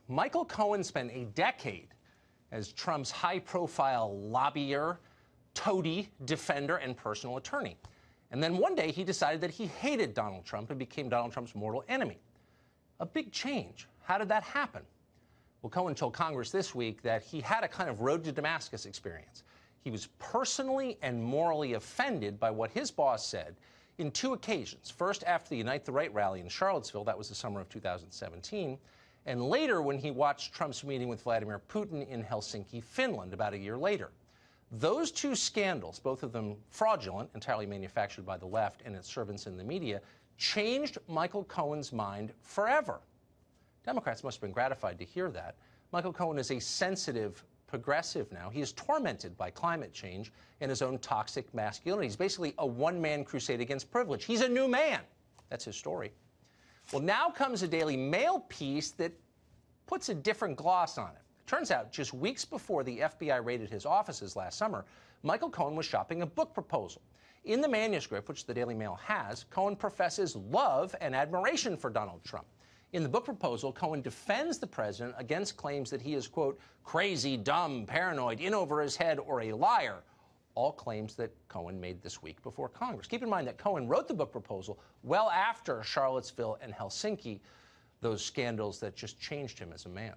Michael Cohen spent a decade as Trump's high-profile lobbyer, toady, defender, and personal attorney. And then one day he decided that he hated Donald Trump and became Donald Trump's mortal enemy. A big change. How did that happen? Well, Cohen told Congress this week that he had a kind of road to Damascus experience. He was personally and morally offended by what his boss said in two occasions. First, after the Unite the Right rally in Charlottesville, that was the summer of 2017, and later when he watched Trump's meeting with Vladimir Putin in Helsinki, Finland, about a year later. Those two scandals, both of them fraudulent, entirely manufactured by the left and its servants in the media, changed Michael Cohen's mind forever. Democrats must have been gratified to hear that. Michael Cohen is a sensitive progressive now. He is tormented by climate change and his own toxic masculinity. He's basically a one-man crusade against privilege. He's a new man. That's his story. Well, now comes a Daily Mail piece that puts a different gloss on it. It turns out just weeks before the FBI raided his offices last summer, Michael Cohen was shopping a book proposal. In the manuscript, which the Daily Mail has, Cohen professes love and admiration for Donald Trump. In the book proposal, Cohen defends the president against claims that he is, quote, crazy, dumb, paranoid, in over his head, or a liar. All claims that Cohen made this week before Congress. Keep in mind that Cohen wrote the book proposal well after Charlottesville and Helsinki, those scandals that just changed him as a man.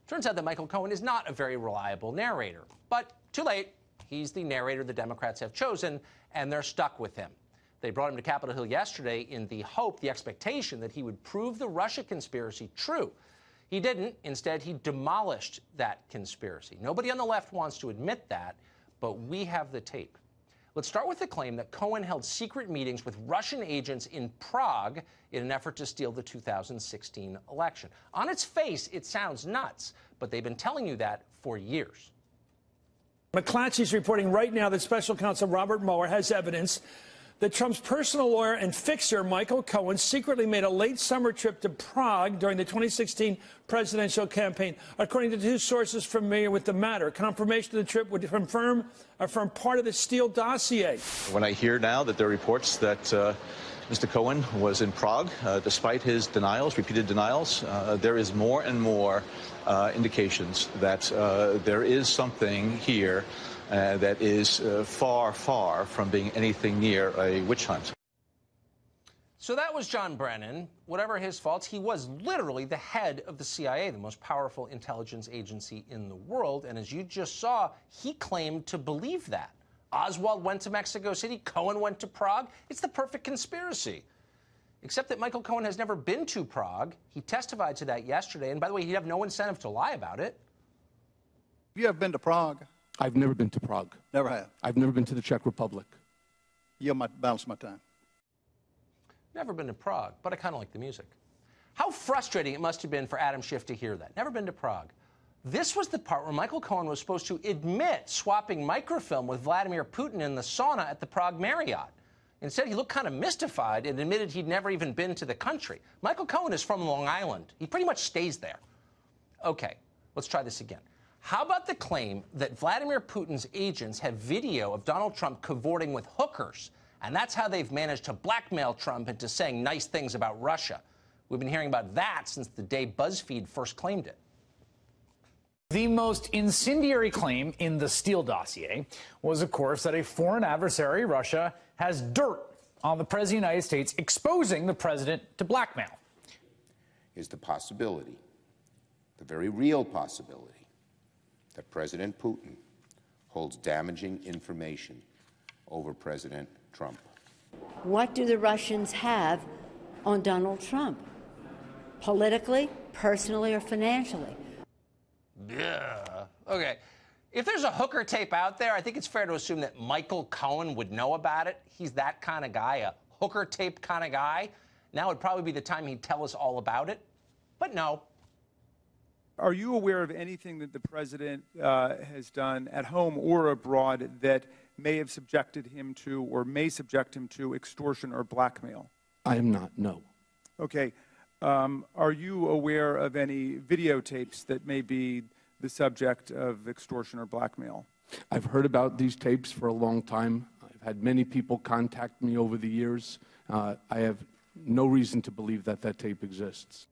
Turns out that Michael Cohen is not a very reliable narrator. But too late. He's the narrator the Democrats have chosen, and they're stuck with him. They brought him to Capitol Hill yesterday in the hope, the expectation that he would prove the Russia conspiracy true. He didn't. Instead, he demolished that conspiracy. Nobody on the left wants to admit that, but we have the tape. Let's start with the claim that Cohen held secret meetings with Russian agents in Prague in an effort to steal the 2016 election. On its face, it sounds nuts, but they've been telling you that for years. McClatchy's reporting right now that Special Counsel Robert Mueller has evidence that Trump's personal lawyer and fixer, Michael Cohen, secretly made a late summer trip to Prague during the 2016 presidential campaign. According to two sources familiar with the matter, confirmation of the trip would affirm part of the Steele dossier. When I hear now that there are reports that Mr. Cohen was in Prague, despite his denials, repeated denials, there is more and more indications that there is something here that is far, far from being anything near a witch hunt. So that was John Brennan. Whatever his faults, he was literally the head of the CIA, the most powerful intelligence agency in the world. And as you just saw, he claimed to believe that. Oswald went to Mexico City. Cohen went to Prague. It's the perfect conspiracy. Except that Michael Cohen has never been to Prague. He testified to that yesterday. And by the way, he'd have no incentive to lie about it. You have been to Prague? I've never been to Prague. Never have? I've never been to the Czech Republic. You might balance my time. Never been to Prague, but I kind of like the music. How frustrating it must have been for Adam Schiff to hear that. Never been to Prague. This was the part where Michael Cohen was supposed to admit swapping microfilm with Vladimir Putin in the sauna at the Prague Marriott. Instead, he looked kind of mystified and admitted he'd never even been to the country. Michael Cohen is from Long Island. He pretty much stays there. Okay, let's try this again. How about the claim that Vladimir Putin's agents have video of Donald Trump cavorting with hookers, and that's how they've managed to blackmail Trump into saying nice things about Russia? We've been hearing about that since the day BuzzFeed first claimed it. The most incendiary claim in the Steele dossier was, of course, that a foreign adversary, Russia, has dirt on the President of the United States, exposing the president to blackmail. Is the possibility, the very real possibility, that President Putin holds damaging information over President Trump. What do the Russians have on Donald Trump? Politically, personally, or financially? Yeah. Okay. If there's a hooker tape out there, I think it's fair to assume that Michael Cohen would know about it. He's that kind of guy, a hooker tape kind of guy. Now would probably be the time he'd tell us all about it. But no. Are you aware of anything that the president has done at home or abroad that may have subjected him to or may subject him to extortion or blackmail? I am not, no. Okay. Are you aware of any videotapes that may be the subject of extortion or blackmail? I've heard about these tapes for a long time. I've had many people contact me over the years. I have no reason to believe that that tape exists.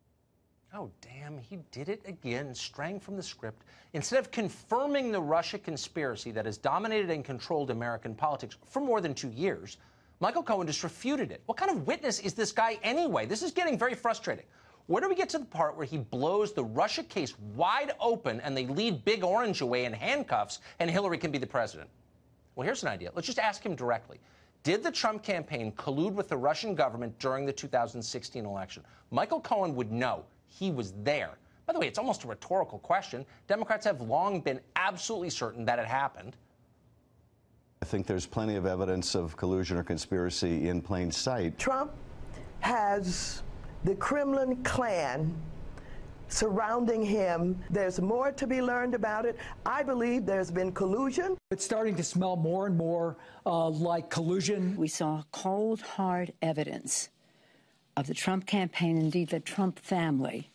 Oh, damn, he did it again, straying from the script. Instead of confirming the Russia conspiracy that has dominated and controlled American politics for more than 2 years, Michael Cohen just refuted it. What kind of witness is this guy anyway? This is getting very frustrating. Where do we get to the part where he blows the Russia case wide open and they lead Big Orange away in handcuffs and Hillary can be the president? Well, here's an idea. Let's just ask him directly. Did the Trump campaign collude with the Russian government during the 2016 election? Michael Cohen would know. He was there. By the way, it's almost a rhetorical question. Democrats have long been absolutely certain that it happened. I think there's plenty of evidence of collusion or conspiracy in plain sight. Trump has the Kremlin clan surrounding him. There's more to be learned about it. I believe there's been collusion. It's starting to smell more and more like collusion. We saw cold, hard evidence of the Trump campaign, indeed the Trump family,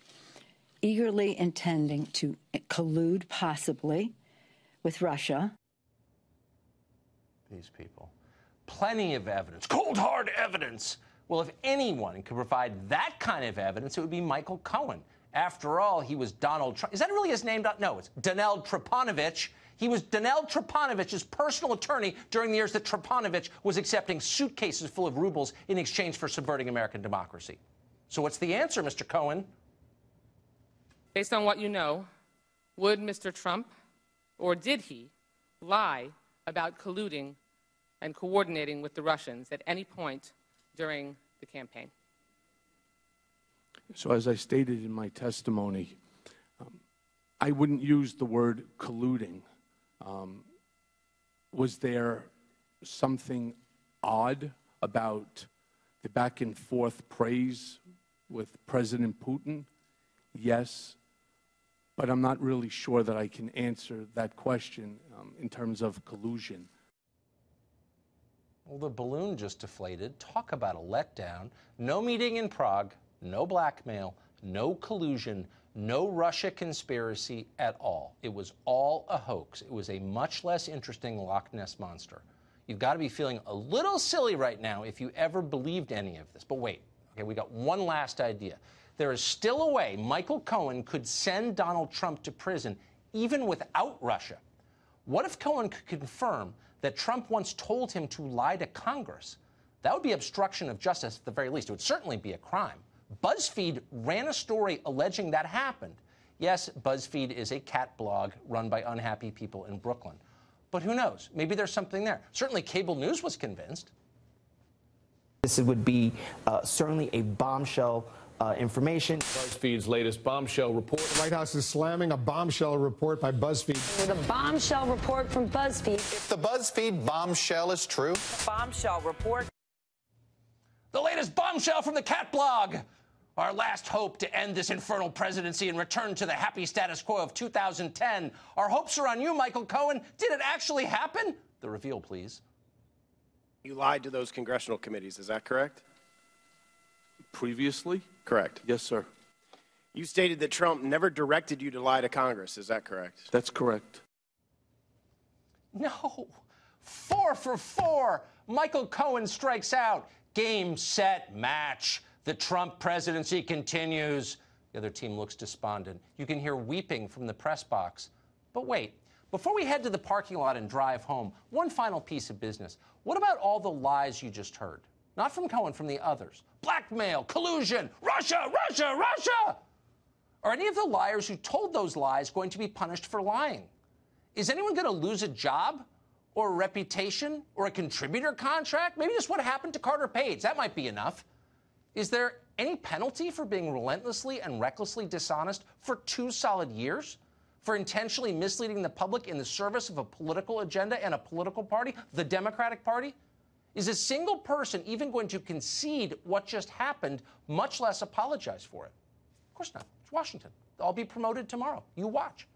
eagerly intending to collude possibly with Russia. These people. Plenty of evidence. Cold, hard evidence. Well, if anyone could provide that kind of evidence, it would be Michael Cohen. After all, he was Donald Trump. Is that really his name? No, it's Donald Trapanovich. He was Donald Trapanovich's personal attorney during the years that Trapanovich was accepting suitcases full of rubles in exchange for subverting American democracy. So what's the answer, Mr. Cohen? Based on what you know, would Mr. Trump, or did he, lie about colluding and coordinating with the Russians at any point during the campaign? So as I stated in my testimony, I wouldn't use the word colluding. Was there something odd about the back and forth praise with President Putin? Yes, but I'm not really sure that I can answer that question in terms of collusion. Well, the balloon just deflated. Talk about a letdown. No meeting in Prague, no blackmail, no collusion, no Russia conspiracy at all. It was all a hoax. It was a much less interesting Loch Ness Monster. You've got to be feeling a little silly right now if you ever believed any of this. But wait, okay, we got one last idea. There is still a way Michael Cohen could send Donald Trump to prison even without Russia. What if Cohen could confirm that Trump once told him to lie to Congress? That would be obstruction of justice at the very least. It would certainly be a crime. BuzzFeed ran a story alleging that happened. Yes, BuzzFeed is a cat blog run by unhappy people in Brooklyn. But who knows? Maybe there's something there. Certainly cable news was convinced. This would be certainly a bombshell information. BuzzFeed's latest bombshell report. The White House is slamming a bombshell report by BuzzFeed. The bombshell report from BuzzFeed. If the BuzzFeed bombshell is true. Bombshell report. The latest bombshell from the cat blog. Our last hope to end this infernal presidency and return to the happy status quo of 2010. Our hopes are on you, Michael Cohen. Did it actually happen? The reveal, please. You lied to those congressional committees, is that correct? Previously? Correct. Yes, sir. You stated that Trump never directed you to lie to Congress, is that correct? That's correct. No. 4 for 4. Michael Cohen strikes out. Game, set, match. The Trump presidency continues. The other team looks despondent. You can hear weeping from the press box. But wait, before we head to the parking lot and drive home, one final piece of business. What about all the lies you just heard? Not from Cohen, from the others. Blackmail, collusion, Russia, Russia, Russia! Are any of the liars who told those lies going to be punished for lying? Is anyone going to lose a job? Or a reputation? Or a contributor contract? Maybe just what happened to Carter Page. That might be enough. Is there any penalty for being relentlessly and recklessly dishonest for 2 solid years? For intentionally misleading the public in the service of a political agenda and a political party, the Democratic Party? Is a single person even going to concede what just happened, much less apologize for it? Of course not. It's Washington. They'll all be promoted tomorrow. You watch.